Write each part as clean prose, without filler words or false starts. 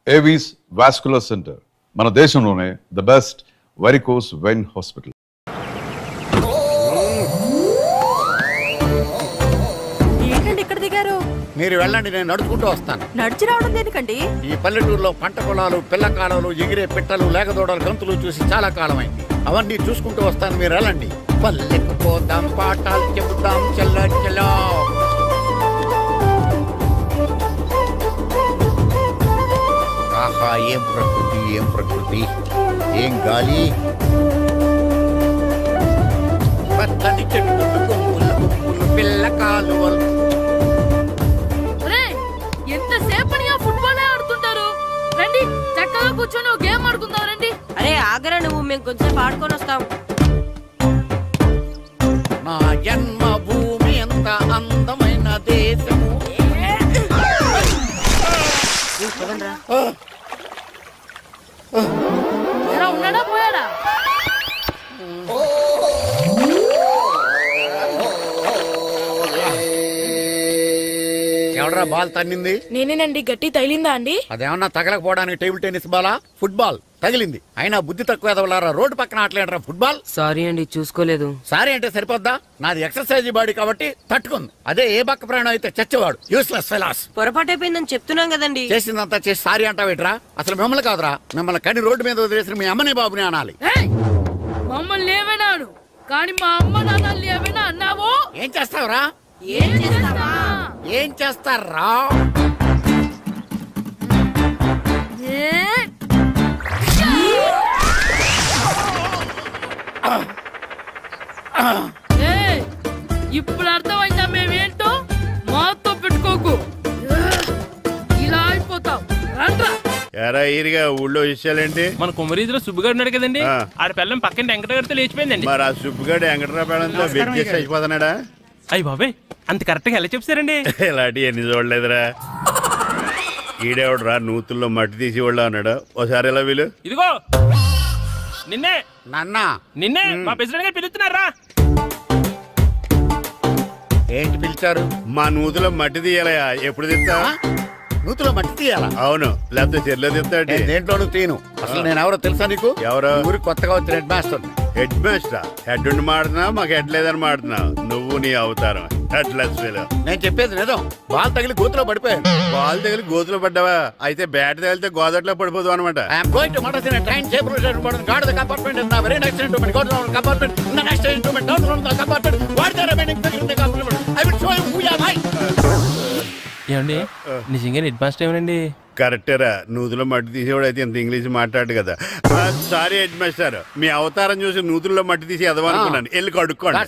Avis vascular centre, మన దేశంలోనే the best varicose vein hospital. ఏంటండి ఇక్కడ దిగారు? మీరు వెళ్ళండి, నేను నడుచుకుంటూ వస్తాను. నడిచి రావడం దేనికండి? ఈ పల్లెటూరులో పంట పొలాలు, పిల్ల కాలాలు, ఎగిరే పిట్టలు, లేకదోడలు, గంతులు చూసి చాలా కాలమైంది. అవన్నీ చూసుకుంటూ వస్తాను, మీరు వెళ్ళండి. పల్లెకు పోదాం, పాఠాలు చెబుతాం, చెల్లో చెల్లో. ఆహా, ఏం ప్రకృతి, ఏం ప్రకృతి, ఏం గాలి. పచ్చని చెట్లు, కొమ్ములు కొమ్ములు, పిల్ల కాలువలు. ఎంతసేపని ఆ ఫుట్బాల్ ఆడుతుంటారు? రండి, చక్కగా కూర్చొని ఒక గేమ్ ఆడుకుందాం రండి. అరే ఆగరా నువ్వు, మేము కొంచెం ఆడుకొని వస్తాం. నా జన్మ భూమి ఎంత అందమైన దేశము. ఉన్నాడా పోయాడా? ఎవడరా బాల్ తన్నింది? నేనేనండి. గట్టి తగిలిందా అండి? అదేమన్నా తగలకపోవడానికి టేబుల్ టెన్నిస్ బాలా, ఫుట్బాల్ తగిలింది. అయినా బుద్ధి తక్కువ ఎదవలారా, రోడ్డు పక్కన ఆటలేడరా ఫుట్బాల్. సారీ అండి, చూసుకోలేదు. సారీ అంటే సరిపోద్దా? నాది ఎక్సర్సైజ్ బాడీ కాబట్టి తట్టుకుంది. అదే ఏ బక్క ప్రాణం అయితే చచ్చేవాడు. Useless fellas. పొరపాటు అయిపోయిందని చెప్తున్నాం కదండి. చేసిందంతా చేసి సారీ అంటావేట్రా? అసలు మిమ్మల్ని కాదురా, మిమ్మల్ని కని రోడ్డు మీద వదిలేసిన మీ అమ్మని బాబుని అనాలి. మమ్మల్ని ఏమైనాను కానీ మా అమ్మ నాన్నల్ని ఏమైనా అన్నావో ఏం చేస్తావురా? ఏం చేస్తారా? ఇప్పుడు అర్థమైందా మేమేంటో? మాతో పెట్టుకోకు, ఇలా అయిపోతావు. ఎరా ఈరిగా ఊళ్ళో విషయాలేంటి? మన కుమరీజులో సుబ్బుగాడు ఉన్నాడు కదండి, ఆడ పిల్లం పక్కన వెంకటగారితో లేచిపోయిందండి. మరి ఆ సుబ్బుగాడు వెంకటరావు పేడంతో వెయిట్ చేసి అయిపోతున్నాడా? అయ్యి బాబాయ్, అంత కరెక్ట్ గా ఎలా చెప్తారండి? ఇలాంటి ఎన్ని చూడలేదురా. ఈడేవడరా నూతుల్లో మట్టి తీసి వాళ్ళు అన్నాడు. ఓసారి ఎలా వీలు? ఇదిగో నిన్నే నిన్నే మా ప్రెసిడెంట్ గారు పిలుస్తున్నారా? ఏంటి పిలిచారు? మా నూతులో మట్టి తీయాలయా. ఎప్పుడు తీస్తా? నూతులో మట్టి తీయాలా? అవును, లేకపోతే చెర్లో తీస్తాడు. దేంట్లోనూ తీను. అసలు నేను ఎవరో తెలుసా నీకు? ఎవరో? ఊరికి కొత్తగా వచ్చిన head master. Head master? Head ఉండి మాడుతున్నావు, మాకు హెడ్ లేదని మాడుతున్నావు. నువ్వు నీ అవతారం హెడ్లెస్ ఫీల్. నేను చెప్పేది నిజం. బాల్ తగిలి గోతులో పడిపోయాను. బాల్ తగిలి గోతులో పడ్డావా? అయితే బ్యాట్ తగిలితే గోదట్లో పడిపోదు అనమాట. ఏమండి, నిజంగా హెడ్ మాస్టర్ ఏమనండి? కరెక్టరా, నూతులో మట్టి తీసేవాడు అయితే ఇంత ఇంగ్లీష్ మాట్లాడు కదా. సారీ హెడ్ మాస్టర్, మీ అవతారం చూసి నూతుల్లో మట్టి తీసి ఎదవనుకున్నాను. వెళ్ళి కడుక్కోండి.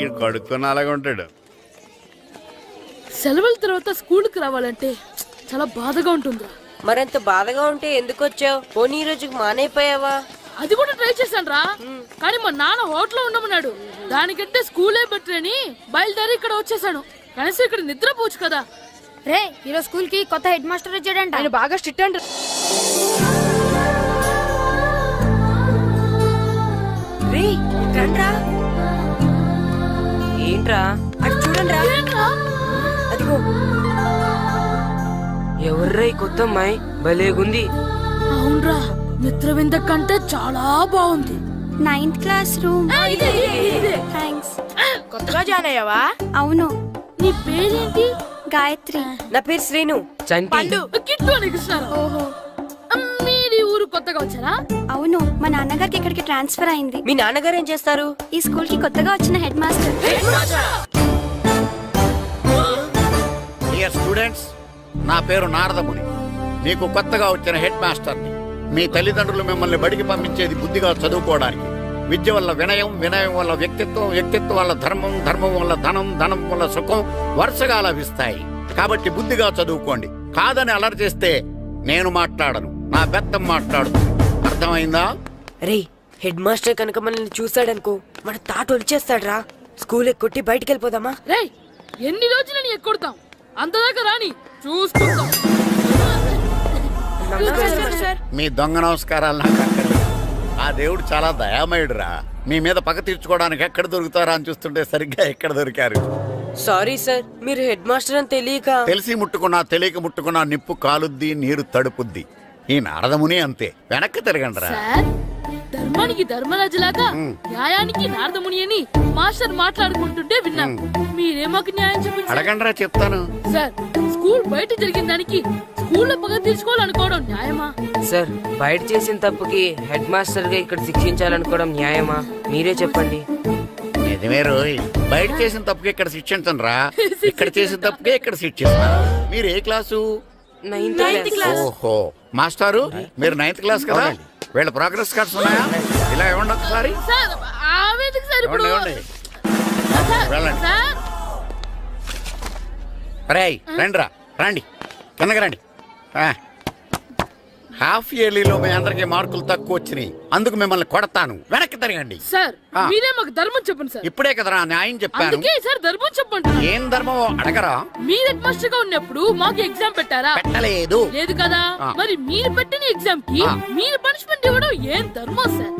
ఇది కడుక్కొని అలాగే ఉంటాడు. సెలవుల తర్వాత స్కూల్కి రావాలంటే చాలా బాధగా ఉంటుంది. మరింత బాధగా ఉంటే ఎందుకు వచ్చావు? పోనీ ఈ రోజుకి మానైపోయావా? అది కూడా ట్రై చేశాను రా, కానీ మా నాన్న హోటల్లో ఉండమన్నాడు. దానికంటే స్కూలే బెటర్ అని బయలుదేరి ఇక్కడ వచ్చేసాను. కనీసం ఇక్కడ నిద్రపోవచ్చు కదా. రే, ఈరోజు స్కూల్ కి కొత్త హెడ్ మాస్టర్ వచ్చాడంట. ఆయన బాగా స్ట్రిక్ట్ అంట. ఏంట్రా అటు చూడండి రా. అదిగో ఎవర్రా ఈ కొత్త అమ్మాయి? భలేగుంది. అవునరా, మిత్రవింద కంటే చాలా బాగుంది. 9th class room. థ్యాంక్స్. కొత్తగా జాయిన్ అయ్యావా? అవును. నీ పేరేంటి? గాయత్రి. నా పేరు శ్రీను. కిట్టు అని కృష్ణారా. ఓహో, మీది ఊరు కొత్తగా వచ్చారా? అవును, మా నాన్నగారికి ఇక్కడికి ట్రాన్స్ఫర్ అయింది. మీ నాన్నగారు ఏం చేస్తారు? ఈ స్కూల్ కి కొత్తగా వచ్చిన హెడ్ మాస్టర్. డియర్ స్టూడెంట్స్, నా పేరు నారదముని. మీకు కొత్తగా వచ్చిన హెడ్ మాస్టర్ని. మీ తల్లిదండ్రులు మిమ్మల్ని బడికి పంపించేది బుద్ధిగా చదువుకోవడానికి. విద్య వల్ల వినయం, వినయం వల్ల వ్యక్తిత్వం, వ్యక్తిత్వం వల్ల ధర్మం, ధర్మం వల్ల ధనం, ధనం వల్ల సుఖం వరుసగా లభిస్తాయి. కాబట్టి బుద్ధిగా చదువుకోండి. కాదని అలర్ చేస్తే నేను మాట్లాడను, నా బెత్తం మాట్లాడుతుంది. అర్థమైందా? రే, హెడ్ మాస్టర్ కనుక మనల్ని చూసాడనుకో, మన తాట వచ్చేస్తాడ్రా. స్కూల్ ఎక్కొట్టి బయటికి వెళ్ళిపోదామా? రే, ఎన్ని రోజులని ఎక్కొడతాం? అంతదాకా రాని చూసుకుంటాం. మీ దొంగ నమస్కారాలు నాకు అక్కర్లేదు. ఆ దేవుడు చాలా దయామయుడురా. మీ మీద పగ తీర్చుకోవడానికి ఎక్కడ దొరుకుతారా అని చూస్తుంటే సరిగ్గా ఎక్కడ దొరికారు. సారీ సార్, మీరు హెడ్ మాస్టర్ అని తెలియక. తెలిసి ముట్టుకున్నా తెలియక ముట్టుకున్నా నిప్పు కాలుద్ది, నీరు తడుపుద్ది. ఈ నారదముని అంతే. వెనక్కి తిరగండి రా. సార్, ధర్మానికి ధర్మరాజులాగా న్యాయానికి నారదముని అని మాస్టర్ మాట్లాడుకుంటుంటే విన్నాం. మీరే మాకు న్యాయం చెప్పండి సార్. అడగండి రా, చెప్తాను. సార్, స్కూల్ బయట జరిగిన దానికి స్కూల్లో పగ తీర్చుకోవాలనుకోవడం న్యాయమా? సార్, బయట చేసిన తప్పుకి హెడ్ మాస్టర్ గా ఇక్కడ శిక్షించాలనుకోవడం న్యాయమా? మీరే చెప్పండి. నిజమే రోయ్, బయట చేసిన తప్పుకి ఇక్కడ శిక్షించను రా. ఇక్కడ చేసిన తప్పుకే ఇక్కడ శిక్షిస్తాను. మీరు ఏ క్లాసు? 9th class. ఓహో, మాస్టారు మీరు 9th క్లాస్ కదా? వీళ్ళ ప్రోగ్రెస్ కార్డ్స్ ఉన్నాయా? ఇలా ఇవ్వండి ఒకసారి. సార్, ఆవేదకు సార్ ఇప్పుడు. ఇవ్వండి. సార్, వెళ్ళండి. సార్, రేయ్ రండి రా, రండి కిందకి రండి. హాఫ్ ఇయర్లీలో మీ అందరికి మార్కులు తక్కువ వచ్చినాయి, అందుకు మిమ్మల్ని కొడతాను. వెనక్కి తిరగండి. సార్, ఆ. మీరే మాకు ధర్మం చెప్పండి సార్. ఇప్పుడే కదరా న్యాయం చెప్పాను. అందుకే సార్ ధర్మం చెప్పండి. ఏం ధర్మం అడగరా? మీరు హెడ్ మాస్టర్ గా ఉన్నప్పుడు మాకు ఎగ్జామ్ పెట్టారా? పెట్టలేదు. లేదు కదా. ఆ. మరి మీరు పెట్టిన ఎగ్జామ్ కి ఆ. మీరు పనిష్మెంట్ ఇవ్వడం ఏం ధర్మం సార్?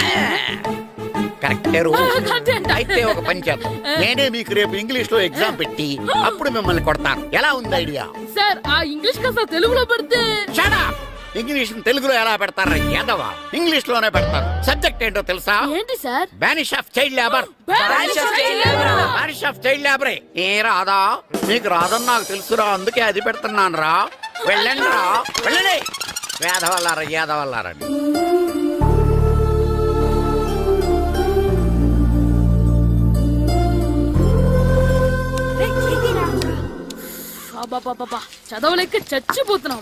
కరెక్టే రో. కరెక్టే అంట. అయితే ఒక పని చేద్దాం. నేనే మీకు రేపు ఇంగ్లీష్ లో ఎగ్జామ్ పెట్టి అప్పుడు మిమ్మల్ని కొడతాను. ఎలా ఉంది ఐడియా? సార్, ఆ ఇంగ్లీష్ కాస్త తెలుగులో పెడితే. Shut up! ఇంగ్లీష్ తెలుగులో ఎలా పెడతారా యాదవా? ఇంగ్లీష్ లోనే పెడతారు. సబ్జెక్ట్ ఏంటో తెలుసా? ఏంటి sir? Banish of child labour. Banish of child labor. Banish of child లేబరే. ఏ రాదా? మీకు రాదని నాకు తెలుసురా, అందుకే అది పెడుతున్నాను రా. వెళ్ళండి రా, వెళ్ళండి. వేదవల్లారా, యాదవల్లారండి. అబ్బా, చదవలేక చచ్చిపోతున్నాం.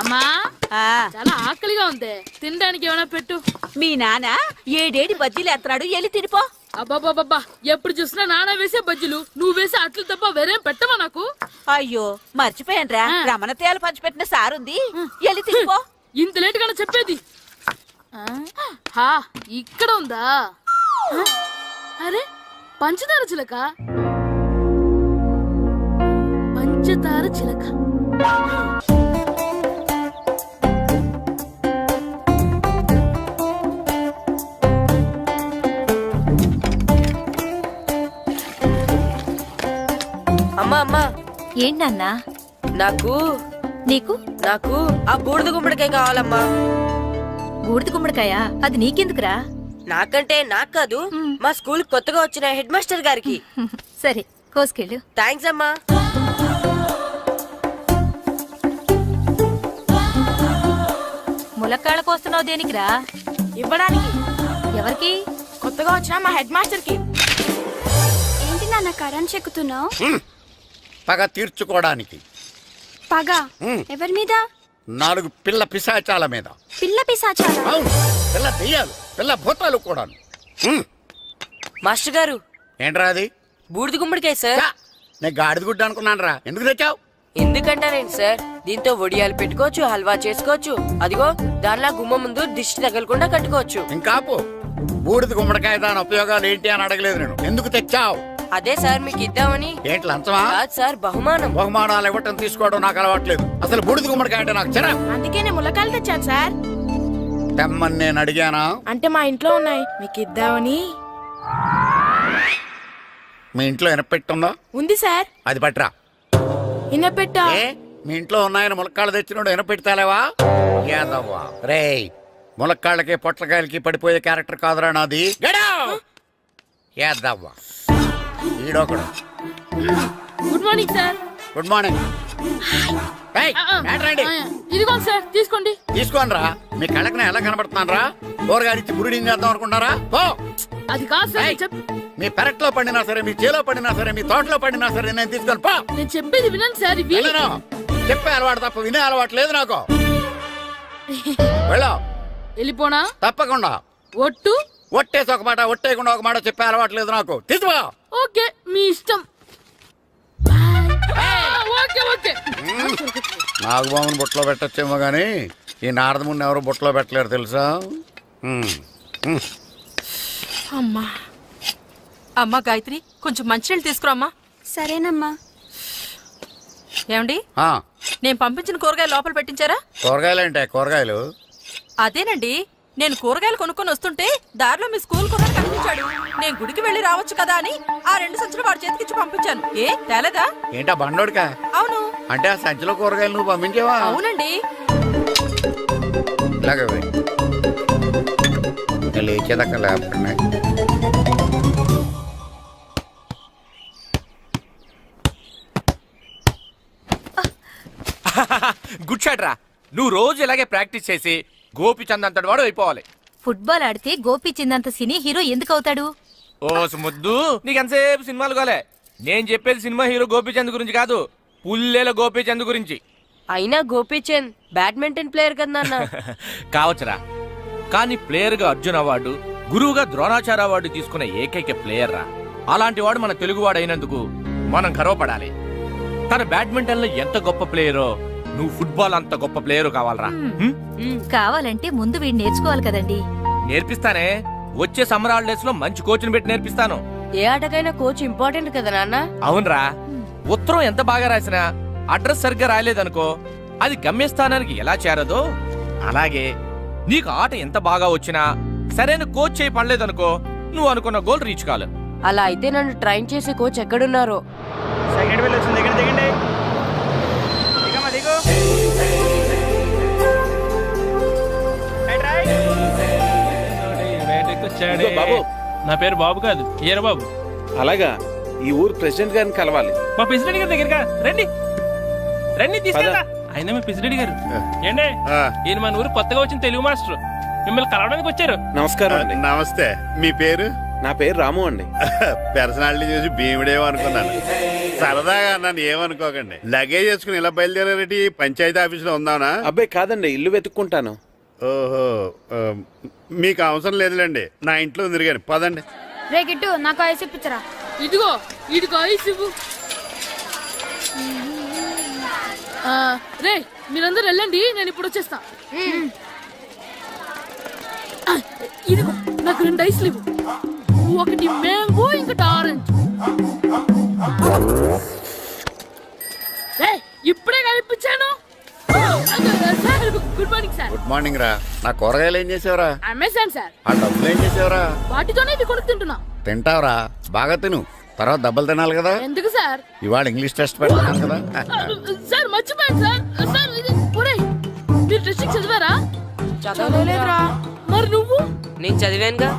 అమ్మా, చాలా ఆకలిగా ఉంది. తినడానికి ఏమైనా పెట్టు. మీ నాన్న ఏడేడి బజ్జీలు ఎత్తాడు, ఎల్లి తినిపో. అబ్బాబాబా, ఎప్పుడు చూసినా నాన్న వేసే బజ్జీలు, నువ్వు వేసే అట్లు తప్ప వేరేం పెట్టవా నాకు? అయ్యో మర్చిపోయానురా, రమణ తేలు పంచిపెట్టిన సారుంది, ఎల్లి తినిపో. ఇంత లేట్ గా చెప్పేది. హా, ఇక్కడ ఉందా? అరే, పంచదార చిలక. పంచదార చిలక. అమ్మా అమ్మా, ఏంటన్నా? నాకు నీకు నాకు ఆ బూడిద గుమ్మడికాయ కావాలమ్మా. బూడిద గుమ్మడికాయ? అది నీకెందుకురా? నాకంటే నాకు కాదు, మా స్కూల్ కొత్తగా వచ్చిన హెడ్ మాస్టర్ గారికి. సరే, కోసుకెళ్ళు. థ్యాంక్స్ అమ్మా. ములక్కాళ్ళ కోస్తున్నావు దేనికిరా? ఇవ్వడానికి. ఎవరికి? కొత్తగా వచ్చిన మా హెడ్ మాస్టర్ కి. ఏంటి నాన్న కరెంట్ చెక్కుతున్నావు? పగ తీర్చుకోవడానికి. పగ హ్మ్. ఎవరి మీద? 4 పిల్ల పిశాచాల మీద. పిల్ల పిశాచాలా? అవును, పిల్ల దెయ్యాలు, పిల్ల భూతాలు కూడాను. మాస్టర్ గారు, ఏంట్రా అది? బూడిద గుమ్మడికాయ సార్. ఛా, నేను గాడిద గుడ్డ అనుకున్నాను రా. ఎందుకు తెచ్చావు? ఎందుకంటారేంటి సార్, దీంతో వడియాలు పెట్టుకోవచ్చు, హల్వా చేసుకోవచ్చు. అదిగో దానిలా గుమ్మ ముందు దిష్టి తగలకుండా కట్టుకోవచ్చు. ఇంకాపు, బూడిద గుమ్మడికాయ దాని ఉపయోగాలు ఏంటి అని అడగలేదు నేను. ఎందుకు తెచ్చావు? అదే సార్ మీకు ఇద్దామని. ఏంటి లంచమా? కాదు సార్, బహుమానం. బహుమానాలు ఇవ్వటం తీసుకోవడం నాకు అలవాట్లేదు. అసలు బూడిద గుమ్మడికాయ అంటే నాకు చిరా. అందుకే నేను ములకాయలు తెచ్చాను సార్. తెమ్మని నేను అడిగానా? అంటే మా ఇంట్లో ఉన్నాయి, మీకు ఇద్దామని. మీ ఇంట్లో ఎనపెట్టుందా? ఉంది సార్. అది పట్రా. ఇన్నపెట్టా. ఏ, మీ ఇంట్లో ఉన్నాయని ములక్కాళ్ళు తెచ్చినోడు ఎనపెడతాలేవా? యాదవ్వా రేయ్, ములక్కాళ్ళకి పొట్లకాయలకి పడిపోయే క్యారెక్టర్ కాదురా నాది. యాదవ్వా ఈడొకడు. Good morning sir. Good morning. ఏయ్, రండి. ఇదిగోండి సార్, తీసుకోండి. తీసుకోండి రా. మీ కళ్ళకి నేను ఎలా కనబడుతున్నాను రా? కూరగాయలిచ్చి బురిడింగ్ చేద్దాం అనుకుంటారా? ఓ, అది కాదు సార్, ఏయ్, మీ పెరట్లో పండినా సరే, మీ చేలో పండినా సరే, మీ తోటలో పండినా సరే నేను తీసుకొని పో. నేను చెప్పేది వినండి సార్. ఇవి వెళ్ళను. చెప్పే అలవాటు తప్ప వినే అలవాటు లేదు నాకు. వెళ్ళా. వెళ్ళిపోనా? తప్పకుండా. ఒట్టు. ఒట్టేసి ఒక మాట, ఒట్టేయకుండా ఒక మాట చెప్పే అలవాటు లేదు నాకు. తీసుకో. ఓకే, మీ ఇష్టం. Okay okay. నాగబాబుని బుట్టలో పెట్టచ్చేమో గానీ ఈ నారదముని ఎవరు బుట్టలో పెట్టలేరు తెలుసా? అమ్మా అమ్మా గాయత్రి, కొంచెం మంచినీళ్ళు తీసుకురామ్మా. సరేనమ్మా. ఏమండి, ఆ, నేను పంపించిన కూరగాయలు లోపల పెట్టించారా? కూరగాయలు ఏంటే? కూరగాయలు అదేనండి, నేను కూరగాయలు కొనుక్కొని వస్తుంటే దారిలో మీ స్కూల్ కుర్రాడు పంపించాడు. నేను గుడికి వెళ్ళి రావచ్చు కదా అని ఆ 2 సంచులు వాడి చేతికిచ్చి పంపించాను. ఏ తేలేదా? ఏంటా బండోడికా? అవును. అంటే ఆ సంచిలో కూరగాయలు నువ్వు పంపించావా? అవునండి. ఇలాగే పోయి. ఇంకా లేచేదాకా లేకపోతే గుడ్ షాట్ రా. నువ్వు రోజు ఇలాగే ప్రాక్టీస్ చేసి గోపిచంద్ అంతటి వాడు అయిపోవాలి. ఫుట్బాల్ ఆడితే గోపీచంద్ సినీ హీరో ఎందుకు అవుతాడు? ఓ ముద్దు, నీకు ఎంతసేపు సినిమాలు కాలే. నేను చెప్పేది సినిమా హీరో గోపిచంద్ గురించి కాదు, పుల్లెల గోపిచంద్ గురించి. అయినా గోపీచంద్ బ్యాడ్మింటన్ ప్లేయర్ కదా నాన్న. కావచ్చురా, కానీ ప్లేయర్ గా అర్జున్ అవార్డు, గురువుగా ద్రోణాచార్య అవార్డు తీసుకున్న ఏకైక ప్లేయర్ రా. అలాంటి వాడు మన తెలుగువాడు అయినందుకు మనం గర్వపడాలి. తన బ్యాడ్మింటన్ లో ఎంత గొప్ప ప్లేయరో నువ్వు ఫుట్బాల్ అంత గొప్ప ప్లేయర్ కావాలరా. కావాలంటే ముందు వీడు నేర్చుకోవాలి కదండి. నేర్పిస్తానే, వచ్చే సమ్మర్ హాలిడేస్ లో మంచి కోచ్ని పెట్టి నేర్పిస్తాను. ఏ ఆటకైనా కోచ్ ఇంపార్టెంట్ కదా నాన్న. అవునరా, ఉత్తరం ఎంత బాగా రాసినా అడ్రస్ సరిగ్గా రాయలేదనుకో అది గమ్యస్థానానికి ఎలా చేరదో అలాగే నీకు ఆట ఎంత బాగా వచ్చినా సరైన కోచ్ చేయి పడలేదనుకో నువ్వు అనుకున్న గోల్ రీచ్ కాదు. అలా అయితే నన్ను ట్రైన్ చేసే కోచ్ ఎక్కడున్నారో. సెకండ్ వెళ్ళి వచ్చింది, దగ్గర దిగండి. దిగమ్మా, దిగు. ఇదిగో బాబు. నా పేరు బాబు కాదు, ఈరబాబు. అలాగా, ఈ ఊరు ప్రెసిడెంట్ గారిని కలవాలి. మా ప్రెసిడెంట్ గారి దగ్గరగా రండి. రండి, తీసుకెళ్తా. ఆయన మా ప్రెసిడెంట్ గారు. ఏండే, ఈయన మన ఊరు కొత్తగా వచ్చిన తెలుగు మాస్టర్. మిమ్మల్ని కలవడానికి వచ్చారు. నమస్కారం అండి. నమస్తే. మీ పేరు? నా పేరు రాము అండి. పర్సనాలిటీ చూసి భీముడేమో అనుకున్నాను. సరదాగా అన్నాను, ఏమనుకోకండి. లగేజ్ చేసుకుని ఇలా బయలుదేరేటి పంచాయతీ ఆఫీసులో ఉందానా? అబ్బాయి కాదండి, ఇల్లు వెతుక్కుంటాను. ఓహో, మీకు అవసరం లేదులేండి, నా ఇంట్లో ఉంది కానీ పదండి. రే గిట్టు నాకు ఐస్ ఇప్పించరా. ఇదిగో ఇదిగో ఐస్ ఇవ్వు. రే మీరందరూ వెళ్ళండి, నేను ఇప్పుడు వచ్చేస్తా. ఇదిగో నాకు 2 ఐస్లు ఇవ్వు. ఒకటి మ్యాంగో, ఇంకటి ఆరెంజ్. ఇప్పుడే కనిపించాను. Good morning sir. Good morning రా. నా కూరగాయలు ఏం చేసావురా? Amazon sir. ఆ డబ్బులు ఏం చేసావురా? వాటితోనే ఇది కొనుక్కు తింటున్నా. తింటావురా, బాగా తిను, తర్వాత దెబ్బలు తినాలి కదా. ఎందుకు సార్? ఇవాళ ఇంగ్లీష్ టెస్ట్ పెడతాను కదా. సార్ మర్చిపోయాను సార్. సార్ ఇది ఒరేయ్, మీరు టెస్టింగ్ చదివారా? చదవలేదురా. మరి నువ్వు? నేను చదివానుగా.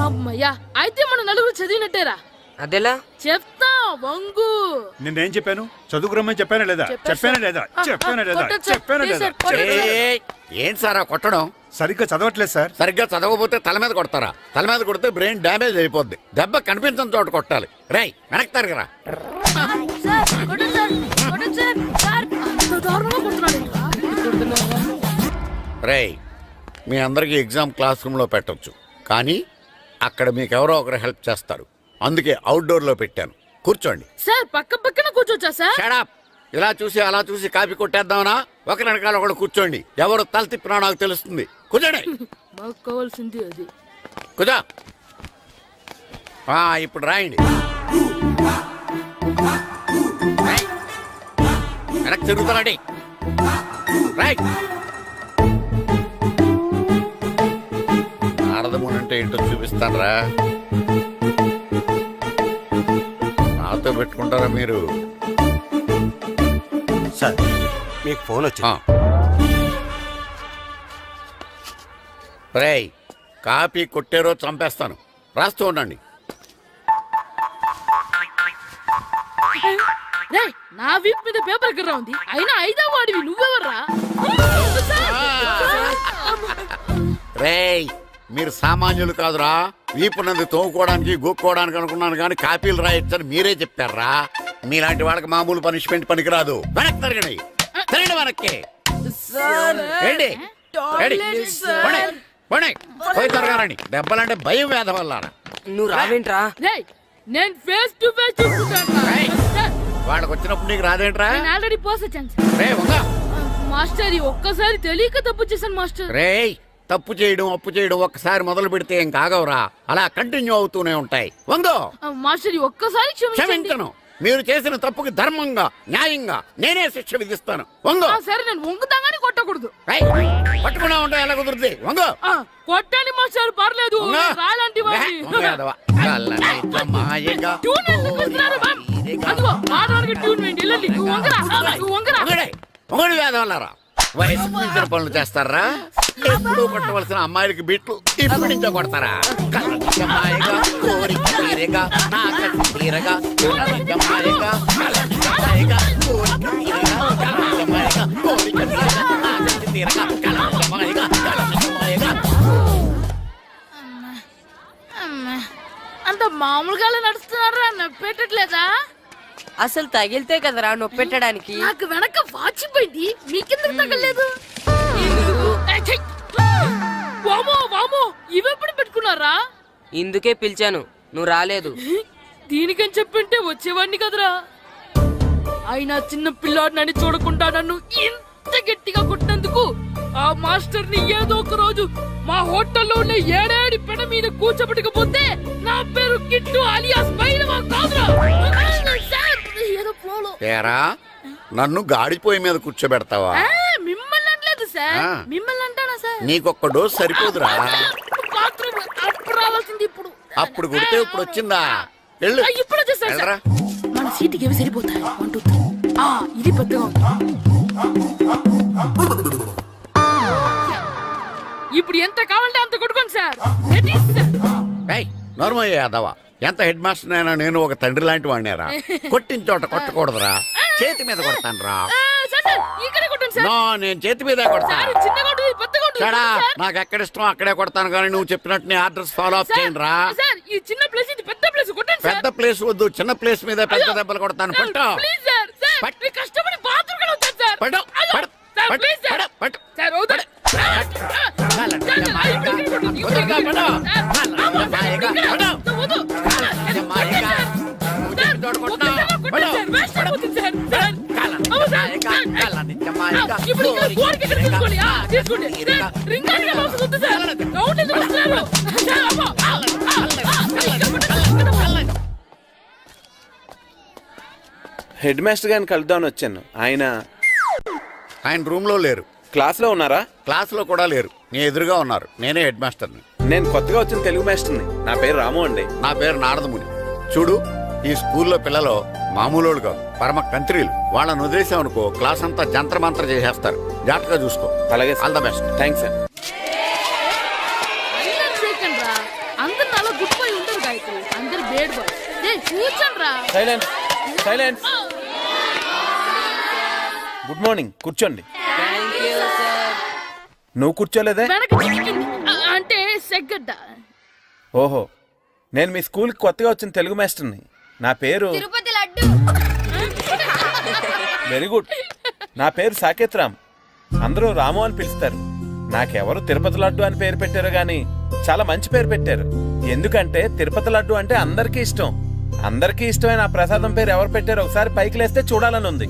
అమ్మయ్యా, అయితే మన నలుగురు చదివినట్టేరా. అదెలా? చెప్తా వంగు. నేనేం చెప్పాను? చదువుకురమ్మని చెప్పానా లేదా? చెప్పానా లేదా? చెప్పానా లేదా? కొట్టొచ్చు సార్. చెప్పానా ప్లీజ్ లేదా? సార్, కొట్టొచ్చు సార్. ఏయ్, ఏం సారా కొట్టడం? సరిగ్గా చదవట్లేదు సార్. సరిగ్గా చదవకపోతే తల మీద కొడతారా? తల మీద కొడితే బ్రెయిన్ డ్యామేజ్ అయిపోద్ది. దెబ్బ కనిపించని చోట కొట్టాలి. రేయ్ వెనక్కి తరగరా. సార్ కొట్టండి సార్, కొట్టండి సార్. సార్ అంత దారుణంగా కొడుతున్నాడు. రేయ్, మీ అందరికీ ఎగ్జామ్ క్లాస్ రూమ్లో పెట్టొచ్చు, కానీ అక్కడ మీకు ఎవరో ఒకరు హెల్ప్ చేస్తారు. అందుకే అవుట్డోర్లో పెట్టాను. కూర్చోండి. సార్ పక్క పక్కన కూర్చోచ్చా సార్? షడప్. ఇలా చూసి అలా చూసి కాపీ కొట్టేద్దామనా? ఒకరి వెనకాల ఒకడు కూర్చోండి. ఎవరు తల తిప్పినా నాకు తెలుస్తుంది. కూర్చోండి. మాకు కావాల్సింది అది. కూర్చో. ఇప్పుడు రాయండి. రాయ్. వెనక్కి తిరుగుతానండి. రాయ్. నారదముని అంటే ఏంటో చూపిస్తాను రా. నాతో పెట్టుకుంటారా మీరు? సార్ మీకు ఫోన్ వచ్చింది. రేయ్, కాపీ కొట్టారో చంపేస్తాను. రాస్తూ ఉండండి. రేయ్, నా వీప్ మీద పేపర్ ఎక్కడ ఉంది? అయినా 5వ వాడివి నువ్వెవర్రా? రేయ్, మీరు సామాన్యులు కాదురా. వీపున్నది తోముకోవడానికి గోక్కోవడానికి అనుకున్నాను, కానీ కాపీలు రాయొచ్చని మీరే చెప్పారా. మీలాంటి వాళ్ళకి మామూలు పనిష్మెంట్ పనికిరాదు. వెనక్కి తిరగండి. తిరగండి వెనక్కి. ఏంటి? పోయి తిరగారండి. దెబ్బలంటే భయం వేద వల్ల. నువ్వు రావేంట్రా? రేయ్, నేను ఫేస్ టు ఫేస్ చూసుకుంటాను. వాళ్ళకి వచ్చినప్పుడు నీకు రాదేంట్రా? నేను ఆల్రెడీ పోస్ వచ్చాను సార్. రే వంగా. మాస్టర్, ఈ ఒక్కసారి తెలియక తప్పు చేశాను మాస్టర్. రేయ్, తప్పు చేయడం అప్పు చేయడం ఒక్కసారి మొదలు పెడితే ఏం కాగవరా. అలా కంటిన్యూ అవుతూనే ఉంటాయి. వందో. మాస్టర్, ఈ ఒక్కసారి క్షమించండి. క్షమించను. మీరు చేసిన తప్పుకి ధర్మంగా న్యాయంగా నేనే శిక్ష విధిస్తాను. వంగు. ఆ, సరే నేను వంగుతాగానే కొట్టకూడదు. ఏయ్, పట్టుకున్నా ఉంటా ఎలా కుదురుద్ది? వంగు. ఆ, కొట్టండి మాస్టర్ పర్లేదు. వంగు. రాలాంటి వాడిని. వంగు యాదవ. కళ్ళనిజ మాయగా ట్యూన్ ఎందుకు ఇస్తున్నారు, మ్యామ్? అదిగో ఆడవానికి ట్యూన్ వేయండి. వెళ్ళండి. నువ్వు వంగరా, నువ్వు వంగరా. వంగడే. వంగుడు వేదవల్లారా వయసు మించిన పనులు చేస్తారా? ఎప్పుడు కొట్టవలసిన అమ్మాయిలకి బిట్లు ఇప్పుడు నుంచో కొడతారా? కళ్ళనిజ మాయగా కోరిక తీరగా నా కసి తీరగా కళ్ళనిజ మాయగా కళ్ళనిజ మాయగా కోరిక తీరగా కళ్ళనిజ మాయగా కోరిక తీరగా నా కసి తీరగా కళ్ళనిజ మాయగా కళ్ళనిజ మాయగా. అంత మామూలుగా నడుస్తున్నారా? నొప్పెట్టట్లేదా? అసలు తగిలితే కదరా నొప్పెట్టడానికి. నాకు వెనక వాచిపోయింది, మీకెందుకు తగలేదు? వామో వామో, ఇవెప్పుడు పెట్టుకున్నారా? ఇందుకే పిలిచాను, నువ్వు రాలేదు. దీనికని చెప్పింటే వచ్చేవాడిని కదరా. అయినా చిన్న పిల్లాడినని చూడకుండా నన్ను ఇంత గట్టిగా కొట్టినందుకు ఆ మాస్టర్ ని ఏదో ఒక రోజు మా హోటల్లో ఉన్న ఏడేడి పెడ మీద కూర్చోబెట్టకపోతే నా పేరు కిట్టు అలియాస్ బైరవా కాదురా. ఏదో ఫ్లోలో. తేరా నన్ను గాడిపోయి మీద కూర్చోబెడతావా? మిమ్మల్ని అనలేదు సార్. ఆ. మిమ్మల్ని అంటానా సార్? నీకొక్క డోస్ సరిపోదురా? బాత్రూమ్ అప్పుడు రావాల్సింది ఇప్పుడు. అప్పుడు కొడితే ఇప్పుడు వచ్చిందా? వెళ్ళు. ఇప్పుడు వచ్చేసారు సార్. వెళ్ళరా. మన సీటుకి ఏమి సరిపోతాయి? 1 2 3. ఇది పెద్దగా ఉంది. ఇప్పుడు ఎంత కావాలంటే అంత కొట్టుకోండి సార్. Ready sir. ఏయ్, నోర్మయ్య యాదవ, ఎంత హెడ్ మాస్టర్ అయినా నేను ఒక తండ్రి లాంటి వాడినేరా. కొట్టిన చోట కొట్టకూడదురా, చేతి మీద కొడతాను రా. సార్ సార్, ఇక్కడే కొట్టండి సార్. నో, నేను చేతి మీదే కొడతా. సార్, చిన్న కొట్టు, ఇది పెద్ద కొట్టు. చడా, సార్. నాకు ఎక్కడ ఇష్టం అక్కడే కొడతాను, కానీ నువ్వు చెప్పినట్టు నీ ఆర్డర్స్ ఫాలో అప్ సార్, చేయండి రా. సార్, ఈ చిన్న ప్లేస్, ఇది పెద్ద ప్లేస్, కొట్టండి సార్. పెద్ద ప్లేస్ వద్దు, చిన్న ప్లేస్ మీద పెద్ద దెబ్బలు కొడతాను. పట్టు ప్లీజ్ సార్. సార్, పట్టు. మీరు కష్టపడి బాత్రూమ్ కూడా వచ్చారు సార్. పట్టు అయ్యో, పట్టు సార్, పట్టు ప్లీజ్ సార్. పట్టు సార్, వద్దు. హెడ్ మాస్టర్ గారిని కలుద్దామని వచ్చాను. ఆయన రూమ్ లో లేరు. క్లాస్లో ఉన్నారా? క్లాస్ లో కూడా లేరు, నీ ఎదురుగా ఉన్నారు. నేనే హెడ్ మాస్టర్ని. నేను కొత్తగా వచ్చిన తెలుగు మాస్టర్ని. నా పేరు రాము అండి. నా పేరు నారదముని. చూడు, ఈ స్కూల్లో పిల్లలు మామూలు కాదు, పరమ కంత్రీలు. వాళ్ళని వదిలేసామనుకో క్లాస్ అంతా జంత్ర మంత్ర చేసేస్తారు. జాగ్రత్తగా చూసుకో. అలాగే, all the best. Thanks sir. అందరు నాలో గుడ్ బాయ్ ఉంటారు గాయత్రి, అందరు బేడ్ బాయ్. కూర్చోండి రా. Silence, silence. గుడ్ మార్నింగ్, కూర్చోండి. నువ్వు కూర్చోలేదే? వెనక చిక్కింది. అంటే సెగ్గడ్డ. ఓహో, నేను మీ స్కూల్కి కొత్తగా వచ్చిన తెలుగు మాస్టర్ని. నా పేరు తిరుపతి లడ్డు. Very good. నా పేరు సాకేత్ రామ్. అందరూ రాము అని పిలుస్తారు. నాకెవరు తిరుపతి లడ్డు అని పేరు పెట్టారు గాని చాలా మంచి పేరు పెట్టారు. ఎందుకంటే తిరుపతి లడ్డు అంటే అందరికీ ఇష్టం. అందరికీ ఇష్టమైన ఆ ప్రసాదం పేరు ఎవరు పెట్టారో ఒకసారి పైకి లేస్తే చూడాలని ఉంది.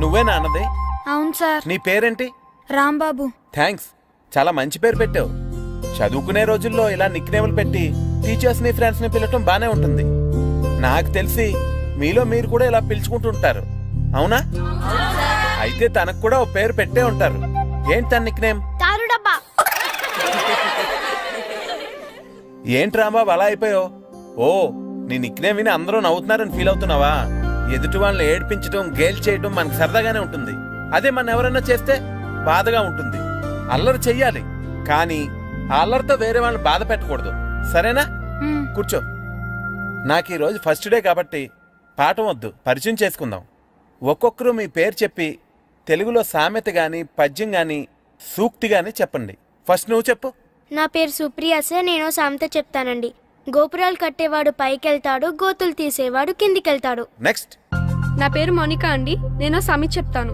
నువ్వేనా అన్నది? అవును సార్. నీ పేరేంటి? రాంబాబు. థ్యాంక్స్, చాలా మంచి పేరు పెట్టావు. చదువుకునే రోజుల్లో ఇలా నిక్నేములు పెట్టి టీచర్స్ ని ఫ్రెండ్స్ ని పిలవటం బానే ఉంటుంది. నాకు తెలిసి మీలో మీరు కూడా ఇలా పిలుచుకుంటుంటారు, అవునా? అయితే తనకు కూడా ఓ పేరు పెట్టే ఉంటారు. ఏంటి తన నిక్నేమ్? తారు డబ్బా. ఏంటి రాంబాబు అలా అయిపోయావు? ఓ, నీ నిక్నేమ్ విని అందరూ నవ్వుతున్నారని ఫీల్ అవుతున్నావా? ఎదుటి వాళ్ళని ఏడిపించడం, గేల్ చేయడం మనకు సరదాగానే ఉంటుంది. అదే మన ఎవరన్నా చేస్తే బాధగా ఉంటుంది. అల్లరి చెయ్యాలి, కానీ ఆ అల్లరితో వేరే వాళ్ళని బాధ పెట్టకూడదు, సరేనా? కూర్చో. నాకు ఈరోజు ఫస్ట్ డే కాబట్టి పాఠం వద్దు, పరిచయం చేసుకుందాం. ఒక్కొక్కరు మీ పేరు చెప్పి తెలుగులో సామెత గాని, పద్యం గాని, సూక్తి గాని చెప్పండి. ఫస్ట్ నువ్వు చెప్పు. నా పేరు సుప్రియ సార్. నేను సామెత చెప్తానండి. గోపురాలు కట్టేవాడు పైకెళ్తాడు, గోతులు తీసేవాడు కిందికెళ్తాడు. నెక్స్ట్. నా పేరు మోనికా అండి. నేను సామెత చెప్తాను.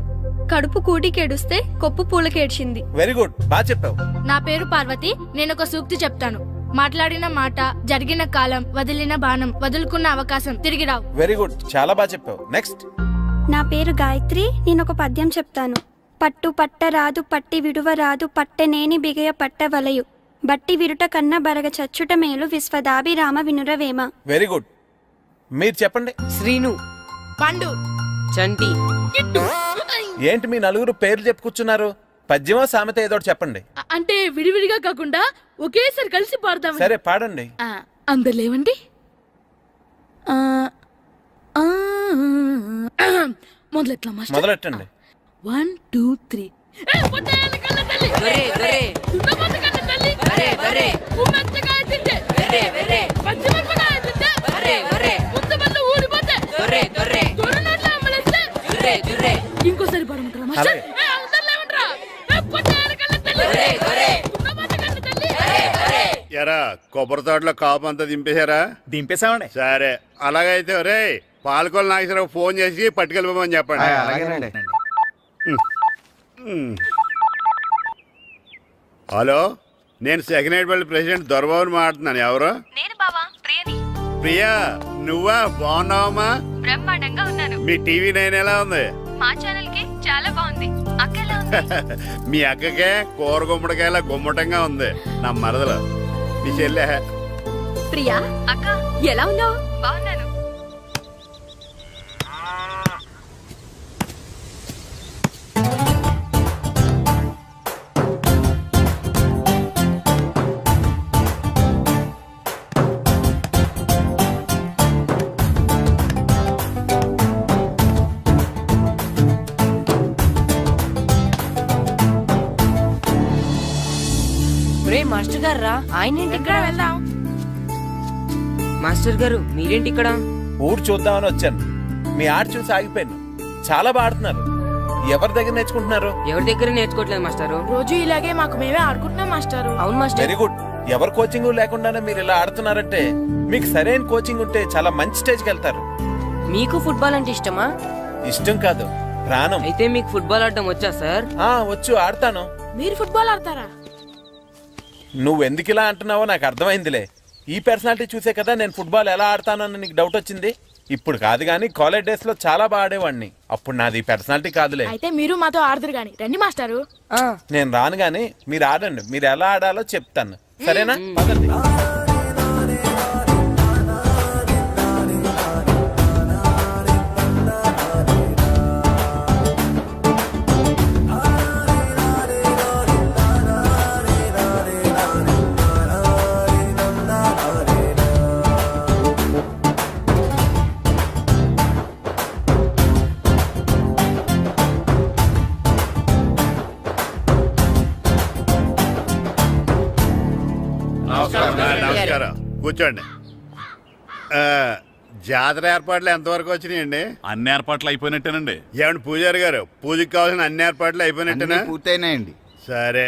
కడుపు కూటికేడుస్తే కొప్పు పూలకేడ్చింది. వెరీ గుడ్, బాగా చెప్పావు. నా పేరు పార్వతి. నేను ఒక సూక్తి చెప్తాను. మాట్లాడిన మాట, జరిగిన కాలం, వదిలిన బాణం, వదులుకున్న అవకాశం తిరిగి రావు. వెరీ గుడ్, చాలా బాగా చెప్పావు. నెక్స్ట్. నా పేరు గాయత్రి. నేను ఒక పద్యం చెప్తాను. పట్టు పట్టరాదు, పట్టి విడువరాదు, పట్టెనేని బిగయ పట్టవలయు, బట్టి విరుట కన్న బరగ చచ్చుట మేలు, విశ్వదాభిరామ వినురవేమ. Very good. మీరు చెప్పండి. శ్రీను, పండు, చంటి, కిట్టు. ఏంటి మీ నలుగురు పేర్లు చెప్పుకూర్చున్నారు? పద్యమో సామెత ఏదో ఒకటి చెప్పండి. అంటే విడివిడిగా కాకుండా ఒకేసారి కలిసి పాడదాం. సరే పాడండి. అందరు లేవండి. మొదలెట్లా మాస్టర్? మొదలెట్టండి. 1 2 3. పొట్టేల కళ్ళ తల్లి, వెర్రే వెర్రే దున్నపోత కళ్ళ తల్లి, వెర్రే వెర్రే ఉమ్మెత్తకాయ తింటే, వెర్రే వెర్రే పచ్చిమిరపకాయ తింటే, వెర్రే వెర్రే ముద్దబల్ల ఊడిపోతే, దొర్రే దొర్రే దొరనోట్ల అమ్మలేస్తే. జుర్రే జుర్రే ఇంకోసారి పాడమంటారా మాస్టర్? అలాగే. అందరు లేవండ్రా. పొట్టేల కళ్ళ తల్లి, వెర్రే వెర్రే దున్నపోత కళ్ళ తల్లి. ఎరా కొబ్బరి తోటలో కాపు అంతా దింపేశారా? దింపేసామండి. సరే అలాగైతే రే పాలకొల నాగేశ్వరరావు ఫోన్ చేసి పట్టుకెళ్ళిపోమని చెప్పండి. అలాగేనండి. హలో, నేను సెకండ్ హెడ్ పల్లి ప్రెసిడెంట్ దొరబాబుని మాట్లాడుతున్నాను. ఎవరు? నేను బావా ప్రియని. ప్రియా, నువ్వా? బాగున్నావమ్మా? బ్రహ్మాండంగా ఉన్నాను. మీ టీవీ 9 ఎలా ఉంది? మా ఛానల్ కి చాలా బాగుంది. అక్క ఎలా ఉంది? మీ అక్కకే కూర గుమ్మడికాయలా గుమ్మటంగా ఉంది. నా మరదలు మీ చెల్లె. ప్రియా అక్క ఎలా ఉన్నావు? బాగున్నాను. రే మాస్టర్ గారు రా. ఆయనేంటి ఇక్కడ? వెళ్దాం. మాస్టర్ గారు మీరేంటి ఇక్కడ? ఊరు చూద్దామని వచ్చాను. మీ ఆట చూసి ఆగిపోయాను. చాలా బాగా ఆడుతున్నారు. ఎవరి దగ్గర నేర్చుకుంటున్నారు? ఎవరి దగ్గర నేర్చుకోవట్లేదు మాస్టారు. రోజు ఇలాగే మాకు మేమే ఆడుకుంటున్నాం మాస్టారు. అవును మాస్టర్. Very good. ఎవరు కోచింగ్ లేకుండానే మీరు ఇలా ఆడుతున్నారంటే మీకు సరైన కోచింగ్ ఉంటే చాలా మంచి స్టేజ్కి వెళ్తారు. మీకు ఫుట్బాల్ అంటే ఇష్టమా? ఇష్టం కాదు, ప్రాణం. అయితే మీకు ఫుట్బాల్ ఆడడం వచ్చా సార్? వచ్చు, ఆడతాను. మీరు ఫుట్బాల్ ఆడతారా? నువ్వెందుకు ఇలా అంటున్నావో నాకు అర్థమైందిలే. ఈ పర్సనాలిటీ చూసే కదా నేను ఫుట్బాల్ ఎలా ఆడతానని నీకు డౌట్ వచ్చింది. ఇప్పుడు కాదు కానీ కాలేజ్ డేస్ లో చాలా బాగా ఆడేవాడిని. అప్పుడు నాది పర్సనాలిటీ కాదులే. అయితే మీరు మాతో ఆడదురు గాని రండి మాస్టారు. నేను రాను గానీ మీరు ఆడండి. మీరు ఎలా ఆడాలో చెప్తాను, సరేనా? పదండి. నమస్కారం, కూర్చోండి. జాతర ఏర్పాట్లు ఎంతవరకు వచ్చినాయండి? అన్ని ఏర్పాట్లు అయిపోయినట్టేనండి. ఏమండి పూజారి గారు, పూజకి కావాల్సిన అన్ని ఏర్పాట్లు అయిపోయినట్టేనా? పూర్తయినాయండి. సరే.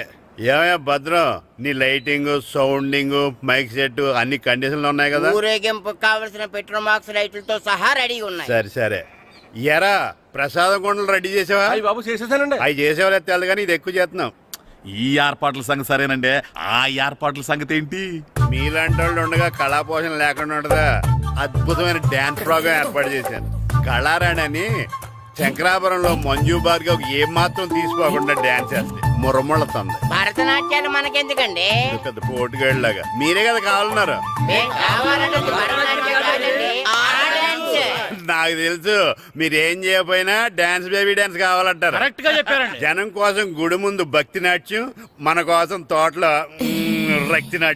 ఏమయ్యా భద్రం, నీ లైటింగ్, సౌండింగ్, మైక్ సెట్ అన్ని కండిషన్లు ఉన్నాయి కదా? ఊరేగింపు కావలసిన పెట్రోల్ బాక్స్ లైట్లతో సహా రెడీగా ఉన్నాయి. సరే సరే. ఎరా ప్రసాదం కొండలు రెడీ చేసావా? బాబు చేసేసానండి. అవి చేసేవాళ్ళు తెలు కానీ ఇది ఎక్కువ చేస్తున్నాం. ఈ ఏర్పాట్ల సంగతి సరేనండి. ఆ ఏర్పాట్ల సంగతి ఏంటి? మీలాంటి వాళ్ళు ఉండగా కళాపోషణ లేకుండా ఉండదా? అద్భుతమైన డ్యాన్స్ ప్రోగ్రామ్ ఏర్పాటు చేశాను. కళారాణి అని శంకరాపురంలో మంజు భార్గవ్ ఏం మాత్రం తీసుకోకుండా డ్యాన్స్ చేస్తే మురముళ్ళతుంది. భరతనాట్యాలు మనకెందుకండి? పెద్ద పోటుగాళ్ళలాగా మీరే కదా కావాలన్నారు. నాకు తెలుసు మీరేం చేయకపోయినా డాన్స్ బేబీ డాన్స్ కావాలంటారు. కరెక్ట్ గా చెప్పారండి. జనం కోసం గుడి ముందు భక్తి నాట్యం, మన కోసం తోటలో రక్తి నాట్యం.